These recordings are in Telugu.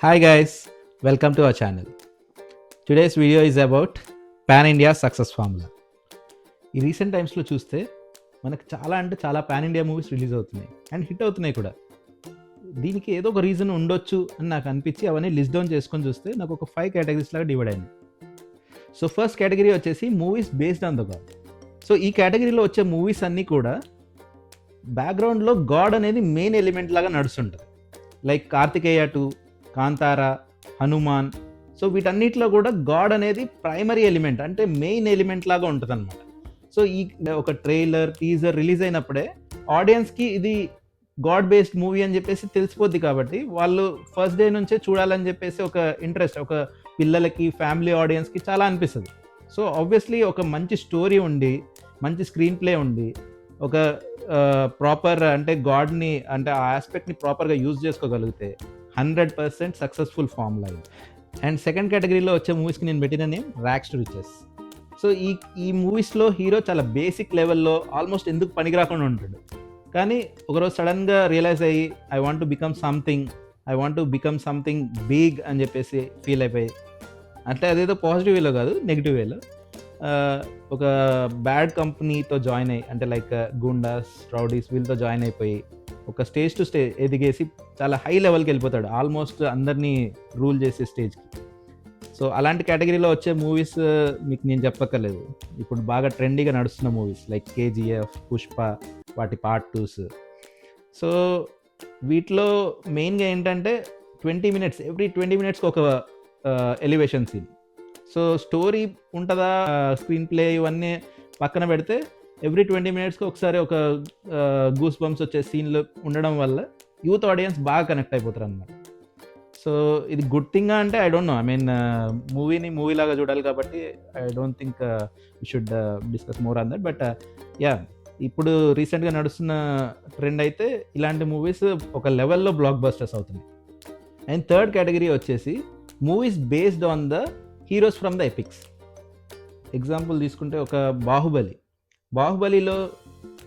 Hi guys, welcome to our channel. Today's video is about Pan India success formula. ఈ రీసెంట్ టైమ్స్లో చూస్తే మనకు చాలా పాన్ ఇండియా మూవీస్ రిలీజ్ అవుతున్నాయి అండ్ హిట్ అవుతున్నాయి కూడా. దీనికి ఏదో ఒక రీజన్ ఉండొచ్చు అని నాకు అనిపించి అవన్నీ లిస్ట్ డౌన్ చేసుకొని చూస్తే నాకు ఒక 5 కేటగిరీస్ లాగా డివైడ్ అయింది. సో ఫస్ట్ కేటగిరీ వచ్చేసి movies based on the God. So ఈ కేటగిరీలో వచ్చే మూవీస్ అన్నీ కూడా బ్యాక్గ్రౌండ్లో గాడ్ అనేది మెయిన్ ఎలిమెంట్ లాగా నడుస్తుంటుంది. లైక్ కార్తికేయ 2, కాంతారా, హనుమాన్. సో వీటన్నిటిలో కూడా గాడ్ అనేది ప్రైమరీ ఎలిమెంట్, అంటే మెయిన్ ఎలిమెంట్ లాగా ఉంటుంది అనమాట. సో ఈ ఒక ట్రైలర్ టీజర్ రిలీజ్ అయినప్పుడే ఆడియన్స్కి ఇది గాడ్ బేస్డ్ మూవీ అని చెప్పేసి తెలిసిపోద్ది. కాబట్టి వాళ్ళు ఫస్ట్ డే నుంచే చూడాలని చెప్పేసి ఒక ఇంట్రెస్ట్, ఒక పిల్లలకి ఫ్యామిలీ ఆడియన్స్కి చాలా అనిపిస్తుంది. సో ఆబ్వియస్లీ ఒక మంచి స్టోరీ ఉండి, మంచి స్క్రీన్ ప్లే ఉండి, ఒక ప్రాపర్ అంటే గాడ్ని అంటే ఆ ఆస్పెక్ట్ని ప్రాపర్గా యూజ్ చేసుకోగలిగితే 100% సక్సెస్ఫుల్ ఫార్ములా ఇది. అండ్ సెకండ్ కేటగిరీలో వచ్చే మూవీస్కి నేను పెట్టిన name rags to riches. So ఈ మూవీస్లో హీరో చాలా బేసిక్ లెవెల్లో ఆల్మోస్ట్ ఎందుకు పనికి రాకుండా ఉంటాడు, కానీ ఒకరోజు సడన్గా రియలైజ్ అయ్యి I want to become something big అని చెప్పేసి ఫీల్ అయిపోయి, అంటే అదేదో పాజిటివ్ వేలో కాదు, నెగిటివ్ వేలో ఒక బ్యాడ్ కంపెనీతో జాయిన్ అయ్యి, అంటే లైక్ గుండాస్, రౌడీస్ వీళ్ళతో జాయిన్ అయిపోయి ఒక స్టేజ్ టు స్టేజ్ ఎదిగేసి చాలా హై లెవెల్కి వెళ్ళిపోతాడు, ఆల్మోస్ట్ అందరినీ రూల్ చేసే స్టేజ్కి. సో అలాంటి కేటగిరీలో వచ్చే మూవీస్ మీకు నేను చెప్పక్కర్లేదు. ఇప్పుడు బాగా ట్రెండీగా నడుస్తున్న మూవీస్ లైక్ కేజీఎఫ్, పుష్ప, వాటి పార్ట్ 2s. సో వీటిలో మెయిన్గా ఏంటంటే 20 minutes, ఎవ్రీ 20 minutesకి ఒక ఎలివేషన్ సీన్. సో స్టోరీ ఉంటుందా, స్క్రీన్ ప్లే ఇవన్నీ పక్కన పెడితే ఎవ్రీ 20 minutesకి ఒకసారి ఒక గూస్ బంప్స్ వచ్చే సీన్లు ఉండడం వల్ల యూత్ ఆడియన్స్ బాగా కనెక్ట్ అయిపోతారు అన్నమాట. సో ఇది గుడ్ థింగ్ అంటే I don't know. I mean మూవీని మూవీలాగా చూడాలి కాబట్టి I don't think we should discuss more on that. But yeah, ఇప్పుడు రీసెంట్గా నడుస్తున్న ట్రెండ్ అయితే ఇలాంటి మూవీస్ ఒక లెవెల్లో బ్లాక్ బస్టర్స్ అవుతున్నాయి. అండ్ థర్డ్ కేటగిరీ వచ్చేసి movies based on the heroes from the epics. Example తీసుకుంటే ఒక బాహుబలిలో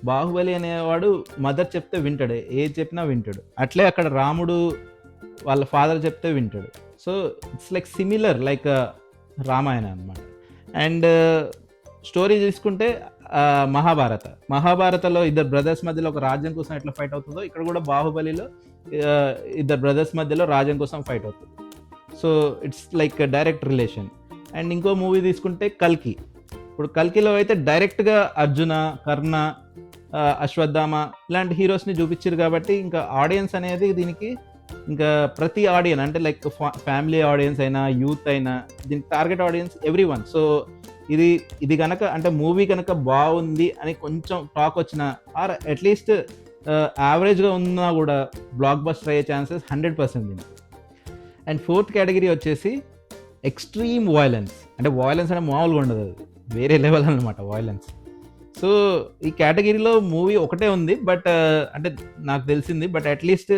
బాహుబలి అనేవాడు మదర్ చెప్తే వింటాడు, ఏది చెప్పినా వింటాడు. అట్లే అక్కడ రాముడు వాళ్ళ ఫాదర్ చెప్తే వింటాడు. So it's like similar like Ramayana అనమాట. అండ్ స్టోరీ తీసుకుంటే మహాభారతలో ఇద్దరు బ్రదర్స్ మధ్యలో ఒక రాజ్యం కోసం ఎట్లా ఫైట్ అవుతుందో, ఇక్కడ కూడా బాహుబలిలో ఇద్దరు బ్రదర్స్ మధ్యలో రాజ్యం కోసం ఫైట్ అవుతుంది. So it's like direct relation. And ఇంకో మూవీ తీసుకుంటే కల్కి. ఇప్పుడు కల్కిలో అయితే డైరెక్ట్గా అర్జున, కర్ణ, అశ్వత్థామ ఇలాంటి హీరోస్ని చూపించారు కాబట్టి ఇంకా ఆడియన్స్ అనేది దీనికి ఇంకా ప్రతి ఆడియన్స్ అంటే లైక్ ఫ్యామిలీ ఆడియన్స్ అయినా, యూత్ అయినా, దీనికి target audience every one. So ఇది కనుక అంటే మూవీ కనుక బాగుంది అని కొంచెం టాక్ వచ్చినా, ఆర్ అట్లీస్ట్ యావరేజ్గా ఉన్నా కూడా బ్లాక్ బస్టర్ అయ్యే ఛాన్సెస్ 100% ఉంది. అండ్ ఫోర్త్ కేటగిరీ వచ్చేసి ఎక్స్ట్రీమ్ వాయిలెన్స్. అంటే వాయిలెన్స్ అంటే మామూలుగా ఉండదు, అది వేరే లెవెల్ అనమాట వాయిలెన్స్. సో ఈ కేటగిరీలో మూవీ ఒకటే ఉంది, బట్ అంటే నాకు తెలిసింది. But at least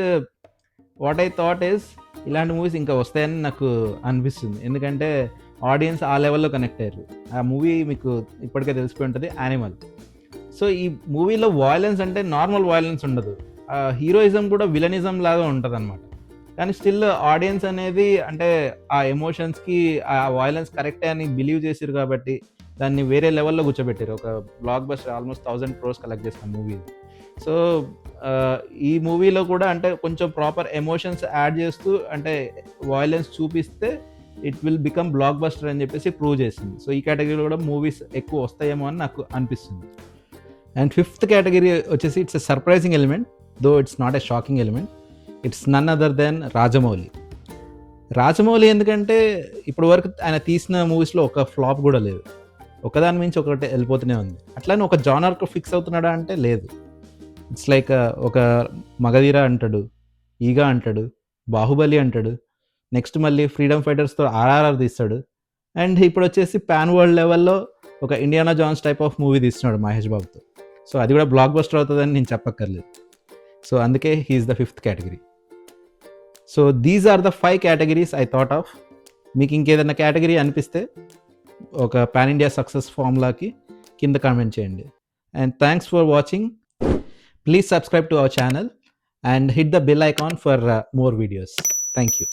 what I thought is ఇలాంటి మూవీస్ ఇంకా వస్తాయని నాకు అనిపిస్తుంది. ఎందుకంటే ఆడియన్స్ ఆ లెవెల్లో కనెక్ట్ అయ్యారు. ఆ మూవీ మీకు ఇప్పటికే తెలిసిపోయి ఉంటుంది, యానిమల్. సో ఈ మూవీలో వాయిలెన్స్ అంటే నార్మల్ వాయిలెన్స్ ఉండదు, హీరోయిజం కూడా విలనిజం లాగా ఉంటుంది అనమాట. కానీ స్టిల్ ఆడియన్స్ అనేది అంటే ఆ ఎమోషన్స్కి ఆ వాయిలెన్స్ కరెక్టే అని బిలీవ్ చేసారు కాబట్టి దాన్ని వేరే లెవెల్లో కూర్చోబెట్టారు. ఒక block buster almost 1000 crores collect చేసిన మూవీ. సో ఈ మూవీలో కూడా అంటే కొంచెం ప్రాపర్ ఎమోషన్స్ యాడ్ చేస్తూ అంటే వాయిలెన్స్ చూపిస్తే it will become block buster అని చెప్పేసి ప్రూవ్ చేసింది. సో ఈ కేటగిరీలో కూడా మూవీస్ ఎక్కువ వస్తాయేమో అని నాకు అనిపిస్తుంది. అండ్ ఫిఫ్త్ కేటగిరీ వచ్చేసి it's a surprising element, though it's not a shocking element. It's none other than Rajamouli. ఎందుకంటే ఇప్పటి వరకు ఆయన తీసిన మూవీస్లో ఒక ఫ్లాప్ కూడా లేదు, ఒకదాని మించి ఒకటి వెళ్ళిపోతూనే ఉంది. అట్లానే ఒక జానర్కు ఫిక్స్ అవుతున్నాడా అంటే లేదు. ఇట్స్ లైక్ ఒక మగధీర అంటాడు, ఈగా అంటాడు, బాహుబలి అంటాడు, నెక్స్ట్ మళ్ళీ ఫ్రీడమ్ ఫైటర్స్తో RRR తీస్తాడు. అండ్ ఇప్పుడు వచ్చేసి పాన్ వరల్డ్ లెవెల్లో ఒక Indiana Jones type of movie తీస్తున్నాడు మహేష్ బాబుతో. సో అది కూడా బ్లాక్ బస్టర్ అవుతుందని నేను చెప్పక్కర్లేదు. సో అందుకే he's the fifth category. So these are the 5 categories I thought of. మీకు ఇంకేదైనా కేటగిరీ అనిపిస్తే ఒక పాన్ ఇండియా సక్సెస్ ఫార్ములాకి కింద కామెంట్ చేయండి. And thanks for watching. Please subscribe to our channel and hit the bell icon for more videos. Thank you.